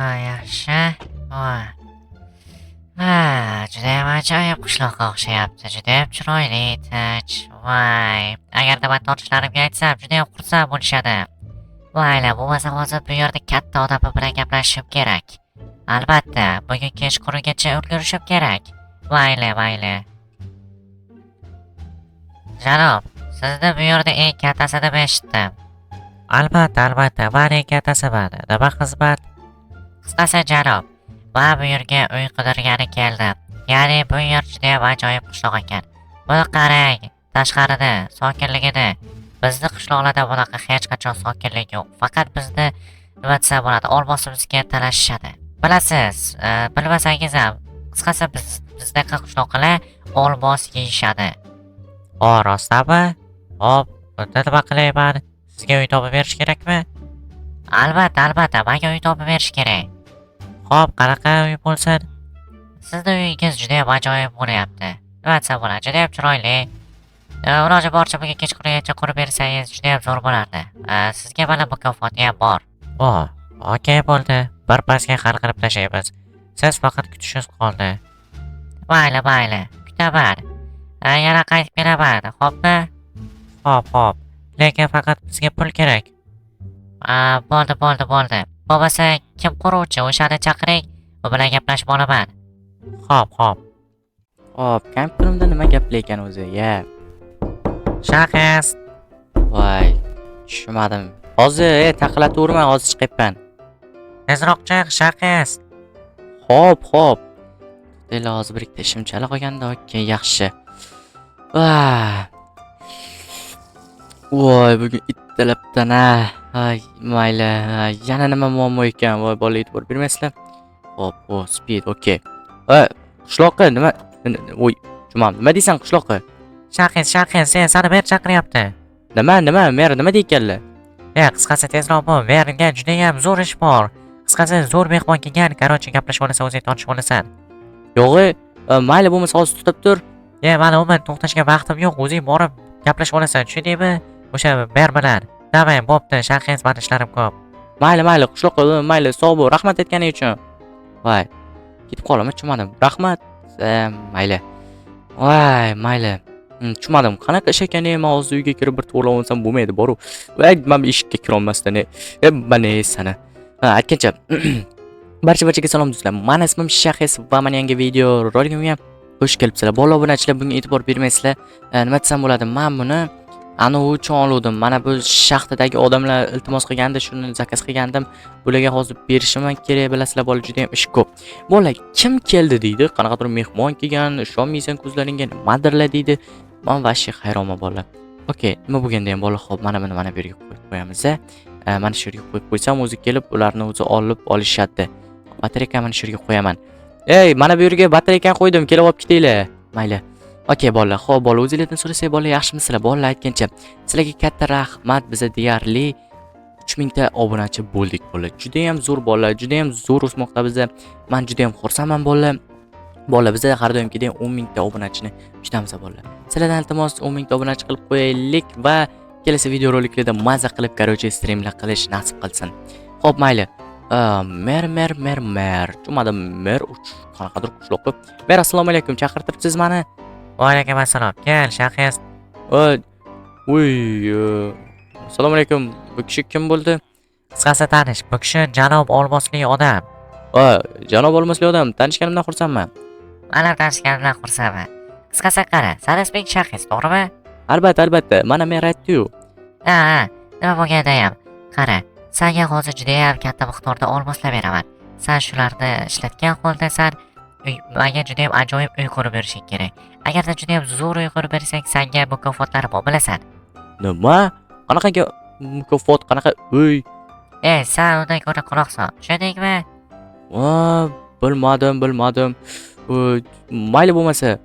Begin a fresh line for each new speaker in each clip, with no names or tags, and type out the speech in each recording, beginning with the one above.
Yaxshi. Voy. Judayam ajoyib qishloqqa o'xshayapti. Judayam chiroyli, tinch. Voy. Agarda men tanishlarimga aytsam, judayam xursand bo'lishadi. Mayli, bo'lmasa hozir bu yerda katta odam bilan gaplashishim kerak. Albatta, bugun kechqurungacha ulgurishim kerak. Mayli. Janob, sizni bu yerda eng kattasi deb eshitdim. Albatta, men eng kattasiman. Nima xizmat? Qisqasi janob, men bu yerga uy qidirgani keldim. Ya'ni bu yer judayam ajoyib qishloq ekan. Buni qarang, tashqarida sokinligini. Bizni qishloqlarda bunaqa hech qachon sokinlik yo'q. Faqat bizni nima desa bo'ladi, olmosimizga talashishadi. Bilasiz, bilmasangiz ham, qisqasi bizdaqa qishloqlar olmos yeyishadi. Rostmi? Hop, unda nima qilayman? Sizga uy topib berish kerakmi? Albatta, menga uy topib berish kerak. Hop, qanaqa uy bo'lsin? Sizning uyingiz judayam ajoyib bo'lyapti. Nima desam bo'ladi, judayam chiroyli. Iloji boricha bugun kechqurungacha qurib bersangiz judayam zo'r bo'lardi. Sizga mana mukofoti ham bor. Okey bo'ldi. Bir pasga hal qilib tashlaymiz. Siz faqat kutishingiz qoldi. Mayli, kutaman. Yana qaytib kelaman, xo'pmi? Xo'p. Lekin faqat bizga pul kerak. Bo'ldi. Bo'lmasa kim quruvchi, o'shani chaqiring, u bilan gaplashib olaman. Xo'p.
Kompyuterimda nima gaplar ekan o'zi, ya?
Shaxs.
Voy, tushunmadim. Hozir taqilatavermay, hozir chiqyapman.
Tezroq chiq, shaxs.
Xo'p. Endi hozir bir ikkita ishim chala qolganda, okey, yaxshi. Voy, bugun ittalabdan mayli. Yana nima muammo ekan? Voy, bola e'tibor bermaysizlar. Xo'p, speed, okey. Qishloqqa nima? Voy, jumam, nima deysan qishloqqa?
Shaxs, seni mer chaqiryapti.
Nima, mer nima deykanlar?
Qisqasi tezroq bo'l, merga judayam zo'r ish bor. Qisqasi zo'r mehmon kelgan, qarochi gaplashib olasan, o'zing tortishib olasan.
Yo'g'i, mayli bo'lmasa hozir tutib tur.
Mana umuman to'xtashga vaqtim yo'q, o'zing borib gaplashib olasan, tushundingmi? O'sha mer bilan. Davay, bo'pti, shaxs, men ishlarim ko'p.
Mayli, qishloqqa mayli, sog' bo'l, rahmat aytganing uchun. Voy, ketib qolaman, tushunmadim. Rahmat. Mayli. Voy, mayli. Tushunmadim. Qanaqa ish ekan, men hozir uyga kirib bir to'g'rilab olsam bo'lmaydi, boru. Voy, men eshikka kira olmasdan, mana sana. Aytgancha. Barchaga salom do'stlar. Meni ismim Shaxs va meni yangi video roligimga xush kelibsizlar. Bola obunachilar, bunga e'tibor bermaysizlar. Nima desam bo'ladi? Men buni uchun oldim. Mana bu shaxtadagi odamlar iltimos qilganda, shuni zakaz qilgandim. Bularga hozir berishim kerak, bilasizlar, bola juda ham ish ko'p. Bola kim keldi deydi? Qanaqadir mehmon kelgan, ishonmaysan ko'zlaringga, nimadirlar deydi. Men vashi hayronman bola. Okey, nima bo'lganda ham bola, xo'p, mana buni mana bu yerga qo'yib qo'yamiz. Mana shu yerga qo'yib qo'ysam, o'zi kelib ularni o'zi olishadi. Batareykani mana shu yerga qo'yaman. Mana bu yerga batareykani qo'ydim, kelib olib ketinglar. Mayli. Okey bola, xo'p bola, o'zingizdan so'rasak bola, yaxshimisizlar? Bola aytgancha, sizlarga katta rahmat, biza deyarli 3000 ta obunachi bo'ldik bola. Juda ham zo'r bola, juda ham zo'r o'smoqda biza. Men juda ham xursandman bola. Bola, biza har doimgidek 10000 ta obunachini kutamiz bola. Sizlardan iltimos 10000 ta obunachi qilib qo'yaylik va kelasi video roliklarda maza qilib garoji streamlar qilish nasib qilsin. Xo'p, mayli. Mer. Tushunmadim, mer qanaqadir qishloqqa. Mer, assalomu alaykum, chaqirtiribsiz meni?
Va alaykum assalom. Kel, shaxs.
Assalomu alaykum. Bu kishi kim bo'ldi?
Qisqasi tanish, bu kishi janob olmosli odam.
Janob olmosli odam, tanishganimdan xursandman.
Mana tanishganimdan xursandman. Qisqasi qara, san isming Shaxs, to'g'rimi?
Albatta, mana men aytdim-ku.
Nima bo'lganda ham, qara, senga hozir juda ham katta miqdorda olmoslar beraman. Sen shularni ishlatgan holda sen menga juda ham ajoyib uy qurib berishing kerak. Agarda juda ham zo'r uy qurib bersang, senga mukofotlar bor, bilasan.
Nima? Qanaqa mukofot, qanaqa uy?
Sen undan ko'ra quloq sol, tushundingmi?
Bilmadim. Mayli bo'lmasa.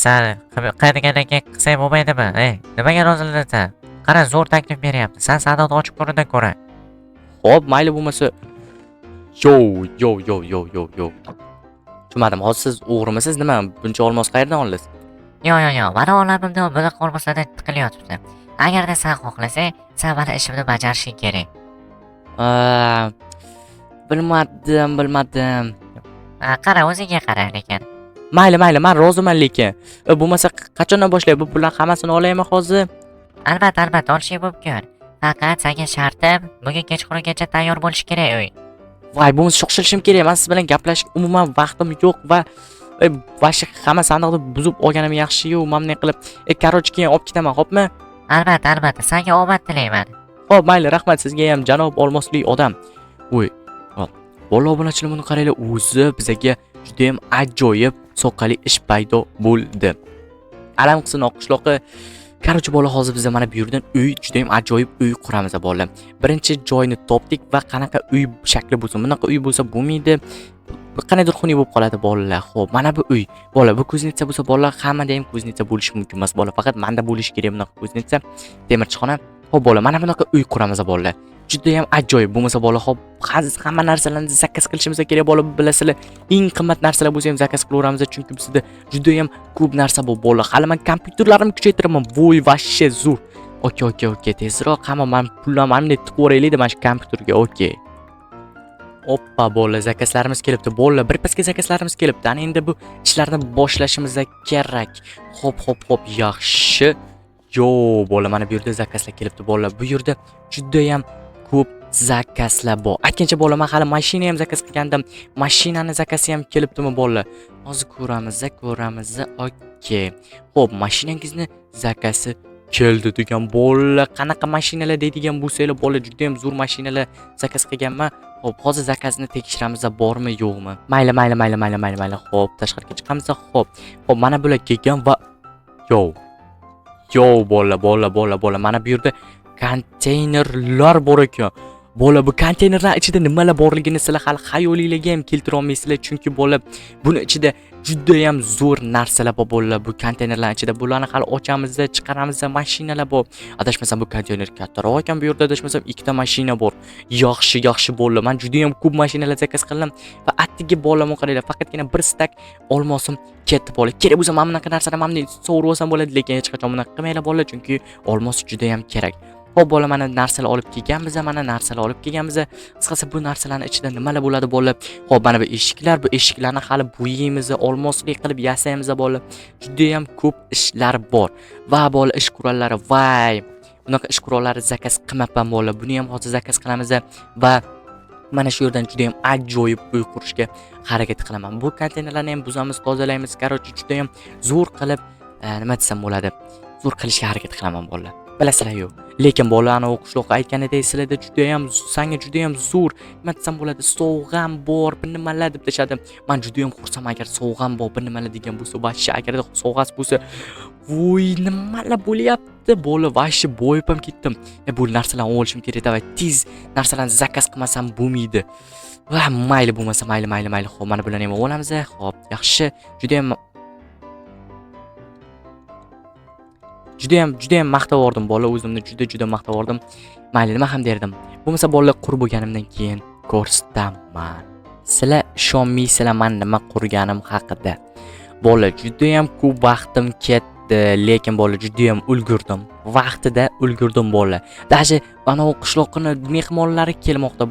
Sen qilganingga qilsang bo'lmaydimi? Nimaga rozilansan? Qara, zo'r taklif beryapti. Sen savdoni ochib ko'rdan ko'ra.
Xo'p, mayli bo'lmasa. Yo. Tushunmadim, hozir siz o'g'rimisiz, nima? Buncha olmos qayerdan oldingiz?
Yo'q, mana olamimda bunaqa olmoslardan tiqilyotibdi. Agarda sen xohlasang, sen mana ishimni bajarishing kerak.
Bilmadim.
Qara, o'zingga qara lekin.
Mayli, men roziman lekin. Bo'lmasa qachondan boshlaydi? Bu pullarning hammasini olaymi hozir?
Albatta, olishing mumkin. Faqat senga shartim, bugun kechqurungacha tayyor bo'lishi kerak uy.
Voy, bo'lmasa sho'xshilishim kerak. Men siz bilan gaplashishga umuman vaqtim yo'q va vashi hamma sandiqni buzib olganim yaxshi-yu, mamnun qilib. Короче, keyin olib ketaman, xo'pmi?
Albatta, senga omad tilayman.
Xo'p, mayli, rahmat sizga ham, janob olmosli odam. Voy, hop. Bola obunachilar buni qaranglar, o'zi bizga juda ham ajoyib soqali ish paydo bo'ldi. Alam qilsin oqishloqi. Короче, bola hozir biz mana bu yerdan uy, juda ham ajoyib uy quramiz bola. Birinchi joyni topdik va qanaqa uy shakli bo'lsin. Bunaqa uy bo'lsa bo'lmaydi. Qanaydir xunuk bo'lib qoladi bolalar. Xo'p, mana bu uy. Bola, bu kuznitsa bo'lsa bolalar hammada ham kuznitsa bo'lishi mumkin emas bola. Faqat menda bo'lishi kerak bunaqa kuznitsa, temirchixona. Xo'p, bola, mana bunaqa uy quramiz bolalar. Juda ham ajoyib. Bo'lmasa bola, xo'p, hamma narsalarni zakaz qilishimiz kerak bo'lib, bilasizlar, eng qimmat narsalar bo'lsa ham zakaz qilaveramiz, chunki bizda juda ham ko'p narsa bor bola. Hali men kompyuterlarimni kuchaytiraman. Voy, vashshe zo'r. Okey, tezroq hamma men pullarni tiqaveraylik mana shu kompyuterga. Okey. Oppa bola, zakazlarimiz kelibdi. Bola, bir pasga zakazlarimiz kelibdi. Ana endi bu ishlarni boshlashimiz kerak. Xo'p, yaxshi. Yo, bola, mana bu yerda zakazlar kelibdi. Bola, bu yerda juda ham ko'p zakazlar bor. Aytgancha bola, men hali mashina ham zakaz qilgandim. Mashinani zakazi ham kelibdimi bola? Hozir ko'ramiz. Okey. Xo'p, mashinangizni zakazi keldi degan bola. Qanaqa mashinalar deydigan bo'lsanglar bola, juda ham zo'r mashinalar zakaz qilganman. Xo'p, hozir zakazni tekshiramiz, bormi, yo'qmi? Mayli. Xo'p, tashqariga chiqamiz. Xo'p, mana bular kelgan va yo bola, mana bu yerda konteynerlar bor ekan. Bola, bu konteynerlar ichida nimalar borligini sizlar hali xayolingizga ham keltira olmaysizlar, chunki bola, buni ichida juda ham zo'r narsalar bor bola. Bu konteynerlar ichida bularni hali ochamiz, chiqaramiz, mashinalar bor. Adashmasam bu konteyner kattaroq ekan, bu yerda adashmasam ikkita mashina bor. Yaxshi bola. Men juda ham ko'p mashinalar zakaz qildim va atigi bolamni qaranglar, faqatgina bir stak olmosim ketdi bola. Kerak bo'lsa men bunaqa narsalarni mamni sovurib olsam bo'ladi, lekin hech qachon bunaqa qilmanglar bola, chunki olmos juda ham kerak. Xo'p bola, mana narsalar olib kelganmiz. Qisqasi bu narsalarning ichida nimalar bo'ladi bola? Xo'p, mana bu eshiklarni hali bo'yaymiz, olmoslik qilib yasaymiz bola. Juda ham ko'p ishlar bor. Va bola, ish qurollari, voy. Bunaqa ish qurollari zakaz qilmabman bola. Buni ham hozir zakaz qilamiz va mana shu yerdan juda ham ajoyib uy qurishga harakat qilaman. Bu konteynerlarni ham buzamiz, tozalaymiz. Короче, juda ham zo'r qilib, nima desam bo'ladi? Zo'r qilishga harakat qilaman bola. Bilasizlar-ku. Lekin bolani o'qishloqqa aytganidek sizlarda sanga juda ham zo'r, nima desam bo'ladi, sovg'am bor, bir nimalar deb tashadi. Men juda ham xursam agar sovg'am bor, bir nimalar degan bo'lsa, vashshi agar sovg'as bo'lsa, voy, nimalar bo'lyapti bola, vashshi bo'yib ham ketdim. Bu narsalarni olishim kerak va tez narsalarni zakaz qilmasam bo'lmaydi. Va mayli bo'lmasa, mayli. Xo'p, mana bularni ham olamiz. Xo'p, yaxshi. Juda ham maqtavordim bola, o'zimni juda maqtavordim. Mayli, nima ham derdim. Bo'lmasa bolalar qurib bo'lganimdan keyin ko'rsataman. Sizlar ishonmaysizlar men nima qurganim haqida. Bola, juda ham ko'p vaqtim ketdi, lekin bola juda ham ulgurdim. Vaqtida ulgurdim bola. Даже mana u qishloqning mehmonlari kelmoqda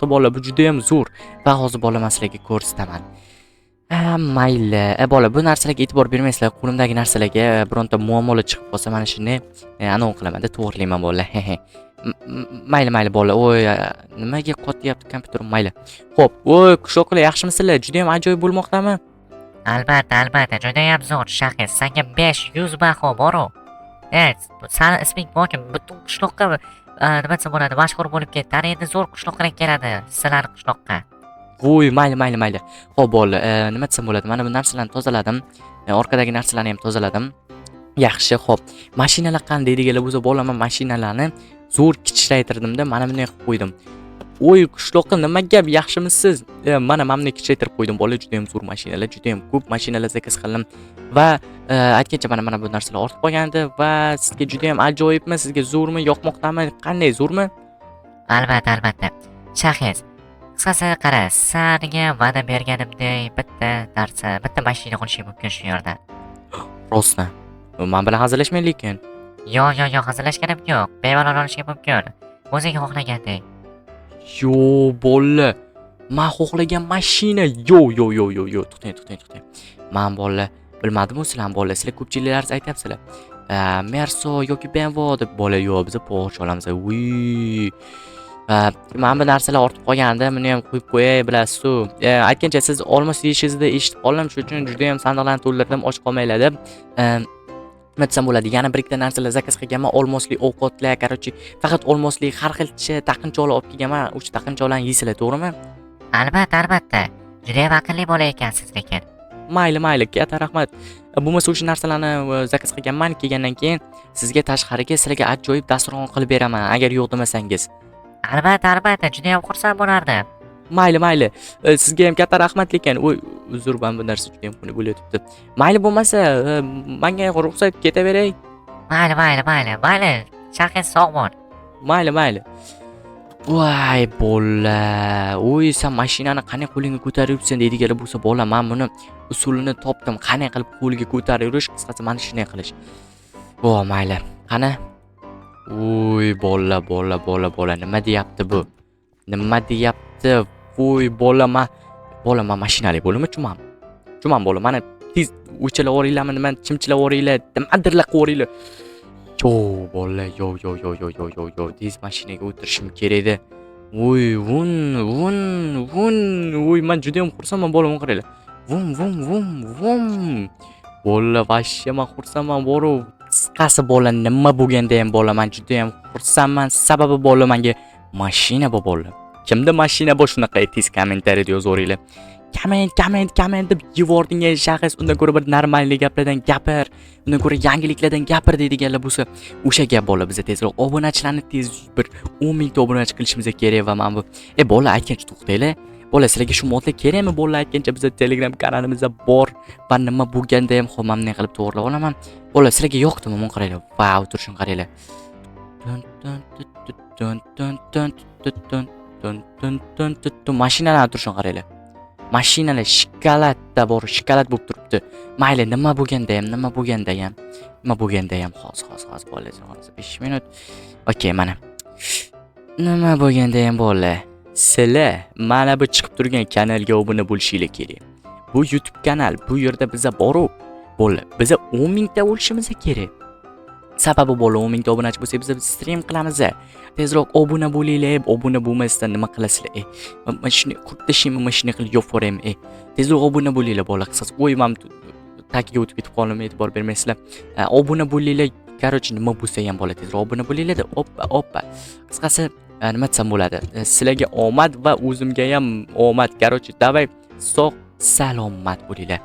bolalar. Bu juda ham zo'r. Va hozir bola men sizlarga ko'rsataman. Mayli. Bola, bu narsalarga e'tibor bermaysizlar. Qo'limdagi narsalarga bironta muammolar chiqib qolsa, mana shuni anon qilaman-da, to'g'rilayman bola. Mayli bola. Voy, nimaga qotyapti kompyuterim? Mayli. Xo'p, voy, qishloqlar yaxshimisizlar? Juda ham ajoyib bo'lmoqdami?
Albatta, juda ham zo'r. Shahis, senga 500 baho bor-ku. Sani isming borki, butun qishloqqa nima desam bo'ladi, mashhur bo'lib ketdi. Ana endi zo'r qishloqlar keladi, sizlar qishloqqa.
Voy, mayli. Xo'p bola, nima desam bo'ladi? Mana bu narsalarni tozaladim. Orqadagi narsalarni ham tozaladim. Yaxshi, xo'p. Mashinalar qanday deganlar bo'lsa, bola, men mashinalarni zo'r kichiklaytirdim-da, mana bunday qilib qo'ydim. Voy, qishloqqa nima gap, yaxshimisiz? Mana bunday kichiklaytirib qo'ydim bola, juda ham zo'r mashinalar, juda ham ko'p mashinalar zakaz qildim. Va aytgancha mana bu narsalar ortib qolgandi va sizga juda ham ajoyibmi? Sizga zo'rmi, yoqmoqdami? Qanday, zo'rmi?
Albatta. Shahis, qisqasi qara, senga va'da berganimdek bitta mashina qilishim mumkin shu yerda.
Rostmi? Men bilan hazillashmang lekin.
Yo'q, hazillashganim yo'q. Bemalol olishga mumkin. O'zing xohlagandek.
Yo bolalar. Men xohlagan mashina. Yo. To'xtang. Men bolalar bilmadim sizlar bolalar. Sizlar ko'pchiliklaringiz aytyapsizlar. Merso yoki BMW deb bolalar yo'q, biz Porsche olamiz. Uy. Mana bu narsalar ortib qolganda buni ham qo'yib qo'yay, bilasiz-ku. Aytgancha siz olmos deyishingizni eshitib qoldim, shuning uchun juda ham sandiqlarni to'ldirdim, och qolmanglar deb. Nima desam bo'ladi? Yana bir ikkita narsalar zakaz qilganman, olmosli ovqatlar, короче, faqat olmosli har xilcha taqinchoqlar olib kelganman. O'sha taqinchoqlarni yeysizlar, to'g'rimi?
Albatta. Juda ham aqlli bola ekansiz lekin.
Mayli, katta rahmat. Bo'lmasa o'sha narsalarni zakaz qilganman, kelgandan keyin sizga tashqariga sizlarga ajoyib dasturxon qilib beraman, agar yo'q demasangiz.
Albatta, juda ham xursand bo'lardim.
Mayli. Sizga ham katta rahmat lekin. Uzr, men bu narsa juda ham xunuk bo'layotibdi. Mayli bo'lmasa, menga ruxsat ketaveray.
Mayli. Sharqingiz sog' bo'l.
Mayli. Voy bola. O'y, sen mashinani qanday qo'lingga ko'tarib yuribsan deydiganlar bo'lsa, bola, men buni usulini topdim. Qanday qilib qo'lga ko'tarib yurish, qisqasi mana shunday qilish. Mayli. Qani? Voy bola, nima deyapti bu? Voy bola, men mashinali bo'laman, chumam bola. Mana tez o'chilab o'ringlarmi, nima chimchilab o'ringlar, nimadirlar qilib o'ringlar. Yo bola, yo. Tez mashinaga o'tirishim kerak edi. Voy, vun. Voy, men juda ham xursandman bola, qaranglar. Vum. Bola, vashya men xursandman, boru. Qisqasi bola, nima bo'lganda ham bola, men juda ham xursandman. Sababi bola, menga mashina bor bola. Kimda mashina bor, shunaqa tez kommentariyada yozaveringlar. Komment deb yuvording shaxs, undan ko'ra bir normalniy gaplardan gapir, undan ko'ra yangiliklardan gapir deydiganlar bo'lsa, o'sha gap bola, biz tezroq obunachilarni tez bir 10 mingta obunachi qilishimiz kerak va men bu bola aytgancha to'xtanglar. Bola, sizlarga shu modlar kerakmi? Bola aytgancha biz Telegram kanalimizda bor va nima bo'lganda ham homamni qilib to'g'rilab olaman. Bola, sizlarga yoqdimi? Mana qaranglar. Vau, turishini qaranglar. Mashinalar turishini qaranglar. Mashinalar shikoladda bor, shikolat bo'lib turibdi. Mayli, nima bo'lganda ham hozir bola, 5 minut. Okay, mana. Nima bo'lganda ham bola. Sizlar mana bu chiqib turgan kanalga obuna bo'lishingiz kerak. Bu YouTube kanal, bu yerda biza boru. Bola, biza 10 mingta bo'lishimiz kerak. Sababi bola, 10 mingta obunachi bo'lsa, biz stream qilamiz. Tezroq obuna bo'linglar, obuna bo'lmasdan nima qilasizlar? Men shuni qutdashimni mashina qilib yo'qoraymi? Tezroq obuna bo'linglar bola, qisqasi. Voy, men tagiga o'tib ketib qoldim, e'tibor bermaysizlar. Obuna bo'linglar, короче, nima bo'lsa ham bola, tezroq obuna bo'linglar-da. Oppa. Qisqasi, nima desam bo'ladi? Sizlarga omad va o'zimga ham omad. Короче, davay sog' salomat bo'linglar.